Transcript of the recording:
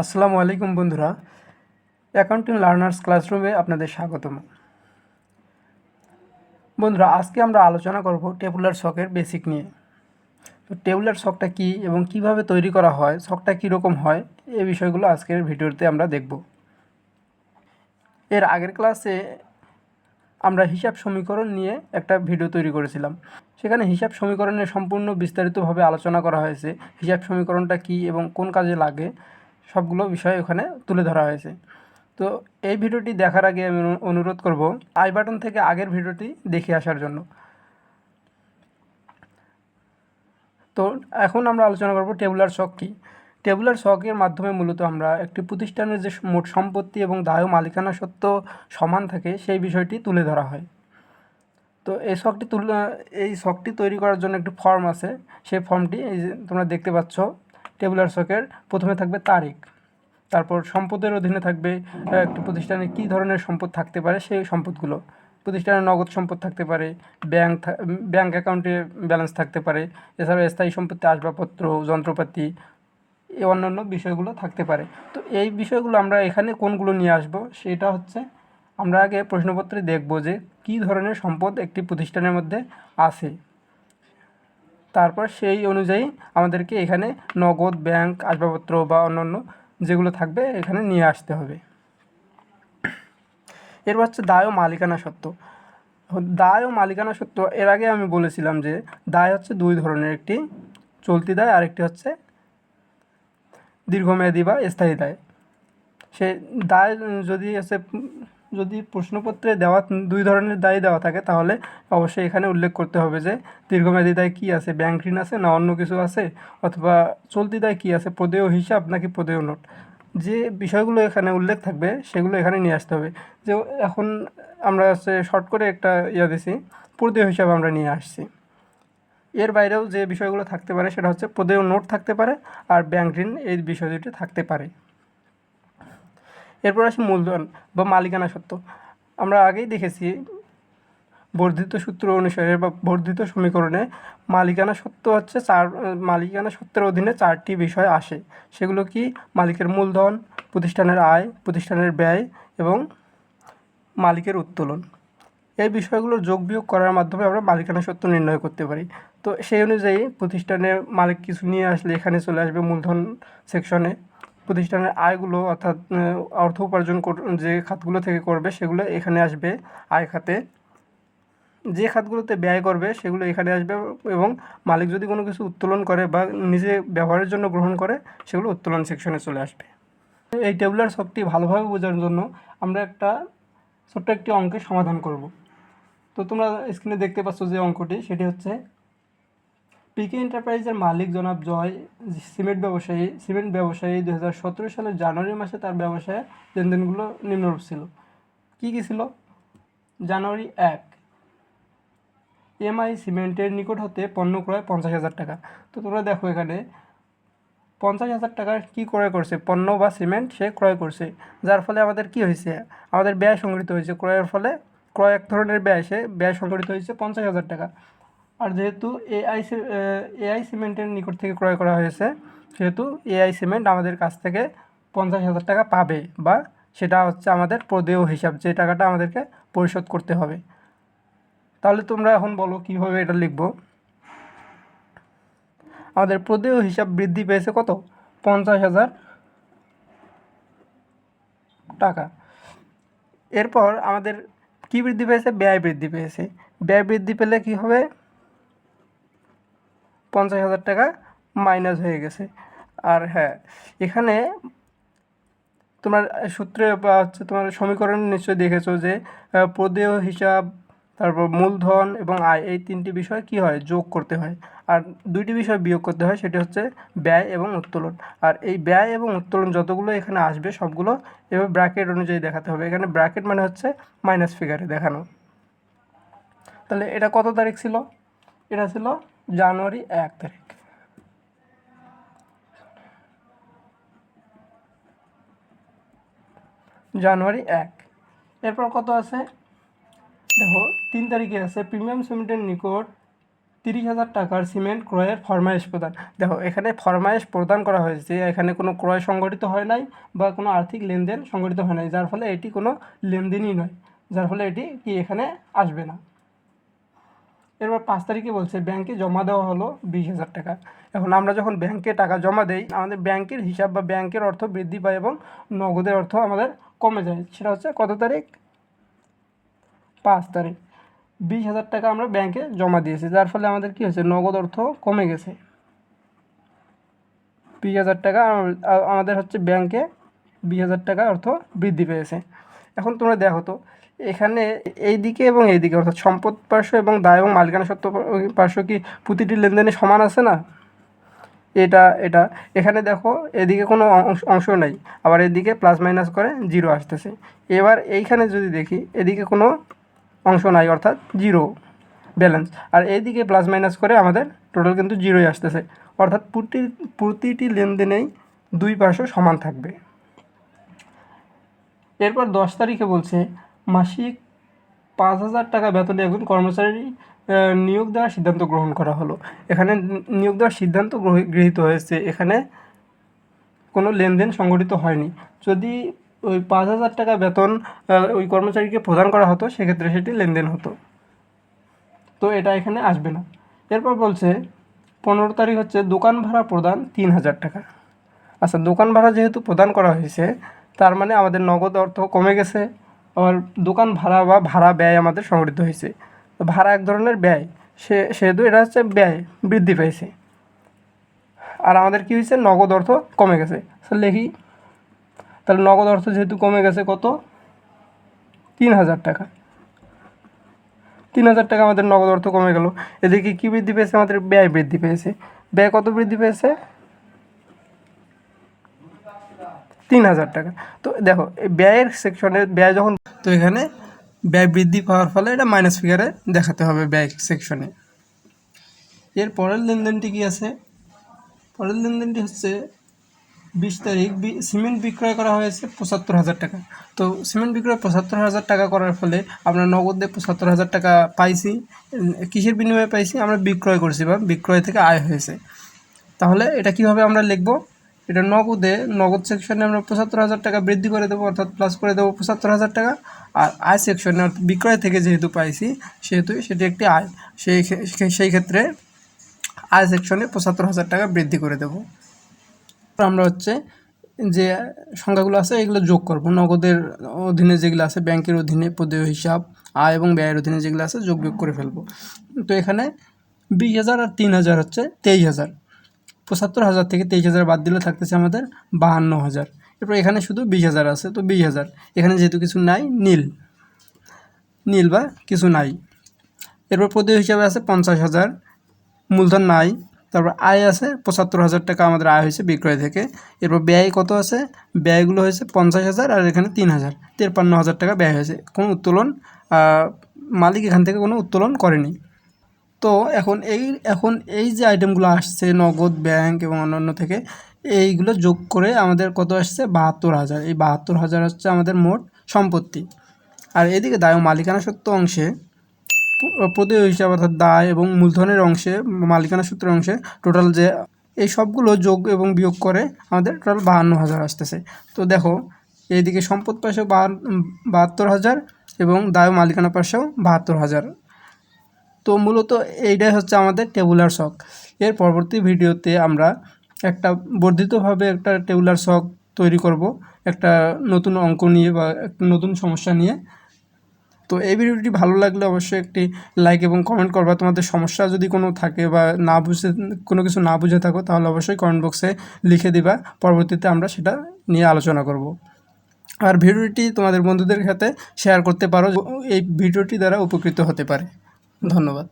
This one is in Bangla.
আসসালামু আলাইকুম বন্ধুরা, অ্যাকাউন্টিং লার্নার্স ক্লাসরুমে আপনাদের স্বাগতম। বন্ধুরা, আজকে আমরা আলোচনা করব টেবুলার ছকের বেসিক নিয়ে। তো টেবুলার ছকটা কী এবং কিভাবে তৈরি করা হয়, ছকটা কীরকম হয়, এই বিষয়গুলো আজকের ভিডিওতে আমরা দেখব। এর আগের ক্লাসে আমরা হিসাব সমীকরণ নিয়ে একটা ভিডিও তৈরি করেছিলাম। সেখানে হিসাব সমীকরণের সম্পূর্ণ বিস্তারিতভাবে আলোচনা করা হয়েছে। হিসাব সমীকরণটা কী এবং কোন কাজে লাগে সবগুলো বিষয় ওখানে তুলে ধরা হয়েছে। তো এই ভিডিওটি দেখার আগে আমি অনুরোধ করব আই বাটন থেকে আগের ভিডিওটি দেখে আসার জন্য। তো এখন আমরা আলোচনা করব টেবুলার ছক কী। টেবুলার ছকের মাধ্যমে মূলত আমরা একটি প্রতিষ্ঠানের যে মোট সম্পত্তি এবং দায় ও মালিকানা সত্ত্ব সমান থাকে সেই বিষয়টি তুলে ধরা হয়। তো এই ছকটি তৈরি করার জন্য একটি ফর্ম আছে। সেই ফর্মটি এই যে তোমরা দেখতে পাচ্ছ। টেবুলার ছকের প্রথমে থাকবে তারিখ, তারপর সম্পদের অধীনে থাকবে একটি প্রতিষ্ঠানে কী ধরনের সম্পদ থাকতে পারে সেই সম্পদগুলো। প্রতিষ্ঠানের নগদ সম্পদ থাকতে পারে, ব্যাংক অ্যাকাউন্টে ব্যালেন্স থাকতে পারে, এছাড়াও স্থায়ী সম্পত্তি, আসবাবপত্র, যন্ত্রপাতি, এই অন্যান্য বিষয়গুলো থাকতে পারে। তো এই বিষয়গুলো আমরা এখানে কোনগুলো নিয়ে আসব সেটা হচ্ছে আমরা আগে প্রশ্নপত্রে দেখব যে কী ধরনের সম্পদ একটি প্রতিষ্ঠানের মধ্যে আছে। তারপর সেই অনুযায়ী আমাদেরকে এখানে নগদ, ব্যাংক, আসবাবপত্র বা অন্যান্য যেগুলো থাকবে এখানে নিয়ে আসতে হবে। এরপর হচ্ছে দায় ও মালিকানা সত্ত্ব। দায় ও মালিকানা সত্ত্ব এর আগে আমি বলেছিলাম যে দায় হচ্ছে দুই ধরনের, একটি চলতি দায় আর একটি হচ্ছে দীর্ঘমেয়াদী বা স্থায়ী দায়। সে দায় যদি প্রশ্নপত্রে দেওয়া দুই ধরনের দায় দেওয়া থাকে তাহলে অবশ্যই এখানে উল্লেখ করতে হবে যে দীর্ঘমেয়াদী দায় কী আছে, ব্যাংক ঋণ আছে না অন্য কিছু আছে, অথবা চলতি দায় কী আছে, প্রদেয় হিসাব নাকি প্রদেয় নোট। যে বিষয়গুলো এখানে উল্লেখ থাকবে সেগুলো এখানে নিয়ে আসতে হবে। যে এখন আমরা শর্ট করে একটা দিছি, প্রদেয় হিসাব আমরা নিয়ে আসছি। এর বাইরেও যে বিষয়গুলো থাকতে পারে সেটা হচ্ছে প্রদেয় নোট থাকতে পারে আর ব্যাংক ঋণ, এই বিষয় দুটি থাকতে পারে। এরপর আসি মূলধন বা মালিকানা সত্ত্ব। আমরা আগেই দেখেছি বর্ধিত সূত্র অনুসারে বা বর্ধিত সমীকরণে মালিকানা সত্ত্ব হচ্ছে মালিকানা সত্ত্বের অধীনে চারটি বিষয় আসে। সেগুলো কি? মালিকের মূলধন, প্রতিষ্ঠানের আয়, প্রতিষ্ঠানের ব্যয় এবং মালিকের উত্তোলন। এই বিষয়গুলোর যোগ বিয়োগ করার মাধ্যমে আমরা মালিকানা সত্ত্ব নির্ণয় করতে পারি। তো সেই অনুযায়ী প্রতিষ্ঠানের মালিক কিছু নিয়ে আসলে এখানে চলে আসবে মূলধন সেকশনে। প্রতিষ্ঠানের আয়গুলো অর্থাৎ অর্থ উপার্জন যে খাতগুলো থেকে করবে সেগুলো এখানে আসবে আয় খাতে। যে খাতগুলোতে ব্যয় করবে সেগুলো এখানে আসবে এবং মালিক যদি কোনো কিছু উত্তোলন করে বা নিজে ব্যবহারের জন্য গ্রহণ করে সেগুলো উত্তোলন সেকশনে চলে আসবে। এই টেবুলার ছকটি ভালোভাবে বোঝার জন্য আমরা ছোট্ট একটি অঙ্কের সমাধান করব। তো তোমরা স্ক্রিনে দেখতে পাচ্ছ যে অঙ্কটি, সেটি হচ্ছে পিকে এন্টারপ্রাইজের মালিক জনাব জয় সিমেন্ট ব্যবসায়ী 2017 সালের জানুয়ারি মাসে তার ব্যবসায় লেনদেনগুলো নিম্নরূপ ছিল। কী কী ছিল? জানুয়ারি 1, এমআই সিমেন্টের নিকট হতে পণ্য ক্রয় 50,000 টাকা। তো তোমরা দেখো এখানে 50,000 টাকার কী ক্রয় করছে? পণ্য বা সিমেন্ট সে ক্রয় করছে, যার ফলে আমাদের কি হয়েছে? আমাদের ব্যয় সংগঠিত হয়েছে। ক্রয়ের ফলে এক ধরনের ব্যয়, সে ব্যয় সংগঠিত হয়েছে 50,000 টাকা। আর যেহেতু এআই সিমেন্টের নিকট থেকে ক্রয় করা হয়েছে, সেহেতু এআই সিমেন্ট আমাদের কাছ থেকে 50,000 টাকা পাবে, বা সেটা হচ্ছে আমাদের প্রদেয় হিসাব, যে টাকাটা আমাদেরকে পরিশোধ করতে হবে। তাহলে তোমরা এখন বলো কীভাবে এটা লিখব। আমাদের প্রদেয় হিসাব বৃদ্ধি পেয়েছে কত? 50,000 টাকা। এরপর আমাদের কি বৃদ্ধি পেয়েছে? ব্যয় বৃদ্ধি পেয়েছে। ব্যয় বৃদ্ধি পেলে কি হবে? 50,000 টাকা মাইনাস হয়ে গেছে। আর হ্যাঁ, এখানে তোমার সূত্রে বা তোমার সমীকরণ নিশ্চয়ই দেখেছো যে প্রদেয় হিসাব, তারপর মূলধন এবং আয়, এই তিনটি বিষয় কি হয়? যোগ করতে হয়। আর দুইটি বিষয় বিয়োগ করতে হয়, সেটি হচ্ছে ব্যয় এবং উত্তোলন। আর এই ব্যয় এবং উত্তোলন যতগুলো এখানে আসবে সবগুলো এবার ব্র্যাকেট অনুযায়ী দেখাতে হবে। এখানে ব্র্যাকেট মানে হচ্ছে মাইনাস ফিগারে দেখানো। তাহলে এটা কত তারিখ ছিল? এটা ছিল জানুয়ারি 1 তারিখ। জানুয়ারি 1। এরপর কত আছে দেখো, 3 তারিখে আছে প্রিমিয়াম সিমেন্টের নিকট 30,000 টাকার সিমেন্ট ক্রয়ের ফরমায়েশ প্রদান। দেখো এখানে ফরমায়েশ প্রদান করা হয়েছে, এখানে কোনো ক্রয় সংগঠিত হয় নাই বা কোনো আর্থিক লেনদেন সংগঠিত হয় নাই, যার ফলে এটি কোনো লেনদেনই নয়, যার ফলে এটি কি এখানে আসবে না। এরপর 5 তারিখে বলছে ব্যাংকে জমা দেওয়া হলো 20,000 টাকা। এখন আমরা যখন ব্যাংকে টাকা জমা দেই, আমাদের ব্যাংকের হিসাব বা ব্যাংকের অর্থ বৃদ্ধি পায় এবং নগদের অর্থ আমাদের কমে যায়। সেটা হচ্ছে কত তারিখ? 5 তারিখ। 20,000 টাকা আমরা ব্যাংকে জমা দিয়েছি, যার ফলে আমাদের কী হয়েছে? নগদ অর্থ কমে গেছে। 20,000 টাকা আমাদের হচ্ছে ব্যাংকে 20,000 টাকা অর্থ বৃদ্ধি পেয়েছে। এখন তোমরা দেখো তো এখানে এই দিকে এবং এই দিকে অর্থাৎ সম্পদ পার্শ্ব এবং দায় এবং মালিকানা সত্ত্ব পার্শ্ব কি প্রতিটি লেনদেনে সমান আছে না? এটা এখানে দেখো এদিকে কোনো অংশ নাই, আবার এদিকে প্লাস মাইনাস করে 0 আসতেছে। এবার এইখানে যদি দেখি এদিকে কোনো অংশ নাই অর্থাৎ 0 ব্যালেন্স, আর এইদিকে প্লাস মাইনাস করে আমাদের টোটাল কিন্তু 0ই আসতেছে, অর্থাৎ প্রতিটি লেনদেনেই দুই পার্শ্ব সমান থাকবে। এরপর 10 তারিখে বলছে মাসিক 5,000 টাকা বেতনে একজন কর্মচারী নিয়োগ দেওয়ার সিদ্ধান্ত গ্রহণ করা হলো। এখানে নিয়োগ দেওয়ার সিদ্ধান্ত গৃহীত হয়েছে, এখানে কোনো লেনদেন সংগঠিত হয়নি। যদি ওই 5,000 টাকা বেতন ওই কর্মচারীকে প্রদান করা হতো সেক্ষেত্রে সেটি লেনদেন হতো, তো এটা এখানে আসবে না। এরপর বলছে 15 তারিখ হচ্ছে দোকান ভাড়া প্রদান 3,000 টাকা। আচ্ছা, দোকান ভাড়া যেহেতু প্রদান করা হয়েছে তার মানে আমাদের নগদ অর্থ কমে গেছে, আবার দোকান ভাড়া বা ভাড়া ব্যয় আমাদের সংগঠিত হয়েছে। তো ভাড়া এক ধরনের ব্যয়, সেহেতু এটা হচ্ছে ব্যয় বৃদ্ধি পেয়েছে, আর আমাদের কী হয়েছে? নগদ অর্থ কমে গেছে। লিখি তাহলে নগদ অর্থ যেহেতু কমে গেছে কত? 3,000 টাকা। 3,000 টাকা আমাদের নগদ অর্থ কমে গেল। এদিকে কী বৃদ্ধি পেয়েছে? আমাদের ব্যয় বৃদ্ধি পেয়েছে। ব্যয় কত বৃদ্ধি পেয়েছে? 3,000 টাকা। তো দেখো এই ব্যয়ের সেকশনে ব্যয় যখন, তো এখানে ব্যয় বৃদ্ধি পাওয়ার ফলে এটা মাইনাস ফিগারে দেখাতে হবে ব্যয় সেকশনে। এর পরের লেনদেনটি কি আছে? পরের লেনদেনটি হচ্ছে 20 তারিখ সিমেন্ট বিক্রয় করা হয়েছে 75,000 টাকা। তো সিমেন্ট বিক্রয় 75,000 টাকা করার ফলে আমরা নগদে 75,000 টাকা পাইছি। কিসের বিনিময়ে পাইছি? আমরা বিক্রয় করছি বা বিক্রয় থেকে আয় হয়েছে। তাহলে এটা কিভাবে আমরা লিখব? এটা নগদ সেকশনে আমরা 75,000 টাকা বৃদ্ধি করে দেবো, অর্থাৎ প্লাস করে দেবো 75,000 টাকা। আর আয় সেকশনে অর্থাৎ বিক্রয় থেকে যেহেতু পাইছি সেহেতু সেটি একটি আয়, সেই ক্ষেত্রে আয় সেকশনে 75,000 টাকা বৃদ্ধি করে দেব। আমরা হচ্ছে যে সংখ্যাগুলো আছে এগুলো যোগ করব, নগদের অধীনে যেগুলো আছে, ব্যাংকের অধীনে প্রদেয় হিসাব, আয় এবং ব্যয়ের অধীনে যেগুলো আছে যোগ বিয়োগ করে ফেলবো। তো এখানে 20,000 আর 3,000 হচ্ছে 23,000। 75,000 থেকে 23,000 বাদ দিলে থাকতেছে আমাদের 52,000। এরপর এখানে শুধু 20,000 আছে, তো 20,000 এখানে যেহেতু কিছু নাই, নীল বা কিছু নাই। এরপর প্রদেয় হিসাবে আছে 50,000, মূলধন নাই। তারপর আয় আছে 75,000 টাকা আমাদের আয় হয়েছে বিক্রয় থেকে। এরপর ব্যয় কত আছে? ব্যয়গুলো হয়েছে 50,000 আর এখানে 3,000, 53,000 টাকা ব্যয় হয়েছে। কোনো উত্তোলন মালিক এখান থেকে কোনো উত্তোলন করেনি। তো এখন এই যে আইটেমগুলো আসছে নগদ, ব্যাংক এবং অন্যান্য থেকে, এইগুলো যোগ করে আমাদের কত আসছে? 72,000। এই 72,000 হচ্ছে আমাদের মোট সম্পত্তি। আর এদিকে দায় ও মালিকানা সত্ত্ব অংশে প্রদেয় হিসাব অর্থাৎ দায় এবং মূলধনের অংশে, মালিকানা সূত্রের অংশে টোটাল যে এই সবগুলো যোগ এবং বিয়োগ করে আমাদের টোটাল 52,000 আসতেছে। তো দেখো এইদিকে সম্পদ পাশেও 72,000 এবং দায় ও মালিকানা পাশেও 72,000। তো মূলত এইটাই হচ্ছে আমাদের টেবুলার ছক। এর পরবর্তী ভিডিওতে আমরা একটা বর্ধিতভাবে একটা টেবুলার ছক তৈরি করব, একটা নতুন অঙ্ক নিয়ে বা একটা নতুন সমস্যা নিয়ে। তো এই ভিডিওটি ভালো লাগলে অবশ্যই একটি লাইক এবং কমেন্ট করবা। তোমাদের সমস্যা যদি কোনো থাকে বা কোনো কিছু না বুঝে থাকো তাহলে অবশ্যই কমেন্ট বক্সে লিখে দিবা, পরবর্তীতে আমরা সেটা নিয়ে আলোচনা করব। আর ভিডিওটি তোমাদের বন্ধুদের সাথে শেয়ার করতে পারো, এই ভিডিওটি দ্বারা উপকৃত হতে পারে। ধন্যবাদ।